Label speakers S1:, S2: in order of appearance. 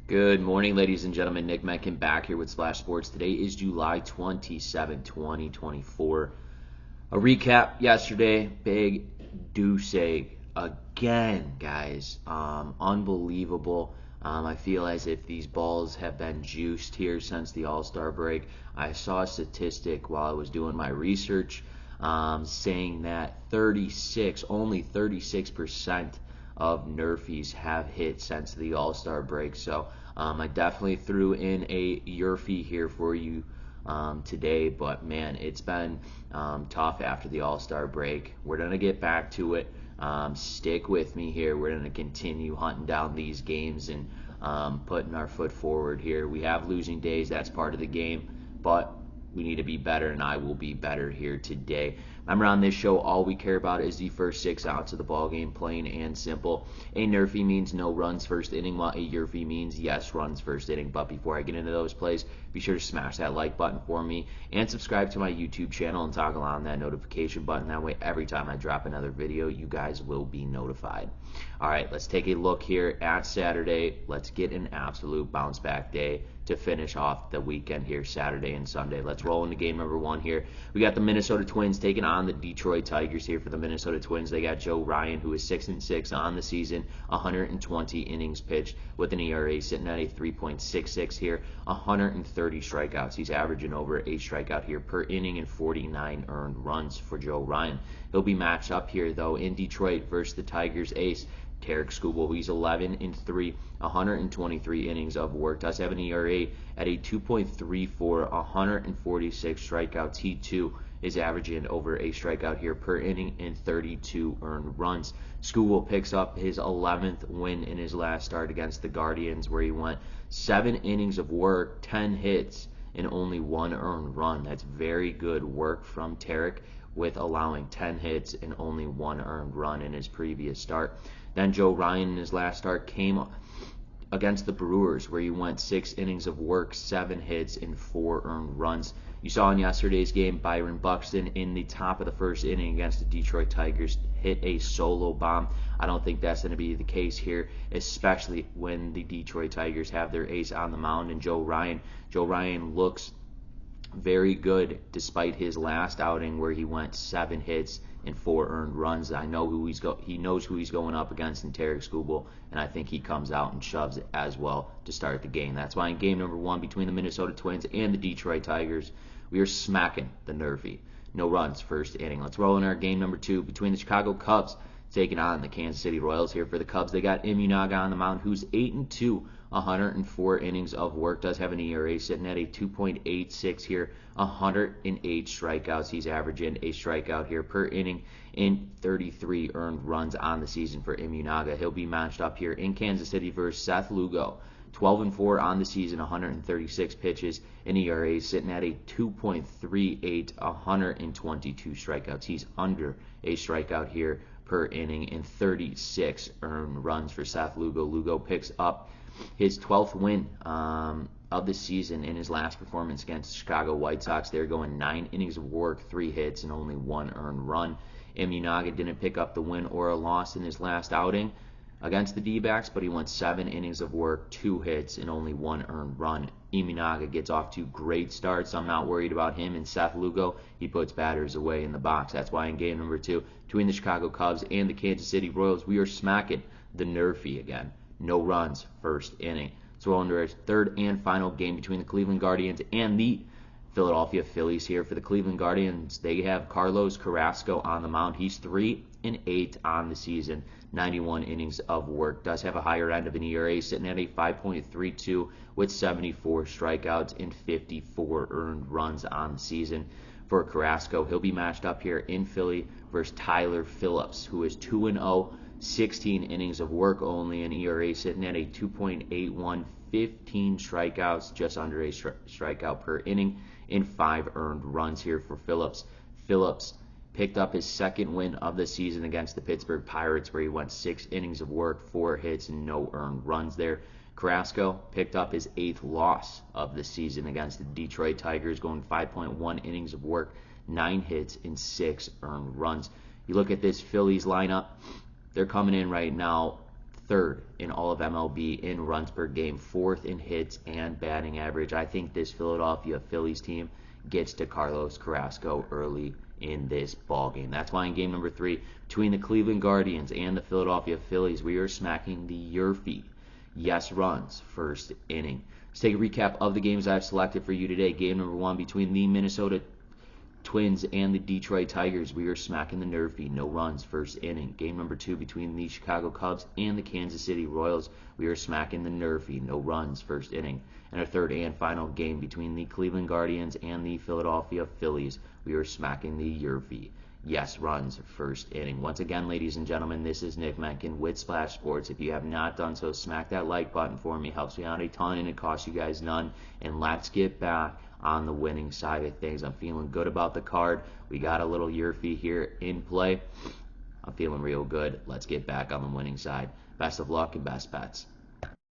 S1: Good morning, ladies and gentlemen. Nick Menken back here with Splash Sports. Today is July 27, 2024. A recap yesterday, big deuce egg again, guys. Unbelievable. I feel as if these balls have been juiced here since the All-Star break. I saw a statistic while I was doing my research saying that only 36% of NRFIs have hit since the All-Star break. So I definitely threw in a YRFI here for you today, but man, it's been tough after the All-Star break. We're going to get back to it. Stick with me here. We're going to continue hunting down these games and putting our foot forward here. We have losing days. That's part of the game, but we need to be better, and I will be better here today. Remember, on this show, all we care about is the first 6 outs of the ball game, plain and simple. A NRFI means no runs first inning, while a YRFI means yes runs first inning. But before I get into those plays, be sure to smash that like button for me and subscribe to my YouTube channel and toggle on that notification button. That way, every time I drop another video, you guys will be notified. All right, let's take a look here at Saturday. Let's get an absolute bounce back day to finish off the weekend here, Saturday and Sunday. Let's roll into game number 1 here. We got the Minnesota Twins taking on the Detroit Tigers here. For the Minnesota Twins, they got Joe Ryan, who is 6-6 on the season, 120 innings pitched with an ERA sitting at a 3.66 here, 130 strikeouts. He's averaging over a strikeout here per inning and 49 earned runs for Joe Ryan. He'll be matched up here, though, in Detroit versus the Tigers ace, Tarek Skubal. He's 11-3, 123 innings of work. Does have an ERA at a 2.34, 146 strikeouts. He too is averaging over a strikeout here per inning and 32 earned runs. Skubal picks up his 11th win in his last start against the Guardians, where he went 7 innings of work, 10 hits, and only 1 earned run. That's very good work from Tarek, with allowing 10 hits and only 1 earned run in his previous start. Then Joe Ryan in his last start came against the Brewers, where he went 6 innings of work, 7 hits, and 4 earned runs. You saw in yesterday's game, Byron Buxton in the top of the first inning against the Detroit Tigers hit a solo bomb. I don't think that's going to be the case here, especially when the Detroit Tigers have their ace on the mound and Joe Ryan. Joe Ryan looks very good despite his last outing where he went 7 hits and 4 earned runs. I know he knows who he's going up against in Tarek Skubal, and I think he comes out and shoves it as well to start the game. That's why in game number 1 between the Minnesota Twins and the Detroit Tigers, we are smacking the NRFI. No runs first inning. Let's roll in our game number 2 between the Chicago Cubs taking on the Kansas City Royals here. For the Cubs, they got Immunaga on the mound, who's 8-2, 104 innings of work. Does have an ERA sitting at a 2.86 here, 108 strikeouts. He's averaging a strikeout here per inning in 33 earned runs on the season for Immunaga. He'll be matched up here in Kansas City versus Seth Lugo. 12-4 on the season, 136 pitches, and ERA sitting at a 2.38, 122 strikeouts. He's under a strikeout here per inning and 36 earned runs for Seth Lugo. Lugo picks up his 12th win of the season in his last performance against the Chicago White Sox. They're going 9 innings of work, 3 hits, and only 1 earned run. Immunaga didn't pick up the win or a loss in his last outing against the D-backs, but he went 7 innings of work, 2 hits, and only 1 earned run. Immunaga gets off to great starts. I'm not worried about him. And Seth Lugo, he puts batters away in the box. That's why in game number 2 between the Chicago Cubs and the Kansas City Royals, we are smacking the NRFI again. No runs first inning. So we're under our 3rd and final game between the Cleveland Guardians and the Philadelphia Phillies here. For the Cleveland Guardians, they have Carlos Carrasco on the mound. He's 3-8 on the season, 91 innings of work. Does have a higher end of an ERA, sitting at a 5.32 with 74 strikeouts and 54 earned runs on the season. For Carrasco, he'll be matched up here in Philly versus Tyler Phillips, who is 2-0, 16 innings of work only, an ERA sitting at a 2.81, 15 strikeouts, just under a strikeout per inning, and 5 earned runs here for Phillips. Phillips picked up his 2nd win of the season against the Pittsburgh Pirates, where he went 6 innings of work, 4 hits, and no earned runs there. Carrasco picked up his 8th loss of the season against the Detroit Tigers, going 5.1 innings of work, 9 hits, and 6 earned runs. You look at this Phillies lineup, they're coming in right now 3rd in all of MLB in runs per game, 4th in hits and batting average. I think this Philadelphia Phillies team gets to Carlos Carrasco early in this ball game. That's why in game number 3, between the Cleveland Guardians and the Philadelphia Phillies, we are smacking the YRFI. Yes runs, 1st inning. Let's take a recap of the games I've selected for you today. Game number 1 between the Minnesota Twins and the Detroit Tigers, we are smacking the NRFI, no runs, 1st inning. Game number 2 between the Chicago Cubs and the Kansas City Royals, we are smacking the NRFI, no runs, 1st inning. And our 3rd and final game between the Cleveland Guardians and the Philadelphia Phillies, we are smacking the YRFI. Yes runs, 1st inning. Once again, ladies and gentlemen, this is Nick Menken with Splash Sports. If you have not done so, smack that like button for me. Helps me out a ton and it costs you guys none. And let's get back on the winning side of things. I'm feeling good about the card. We got a little YRFI here in play. I'm feeling real good. Let's get back on the winning side. Best of luck and best bets.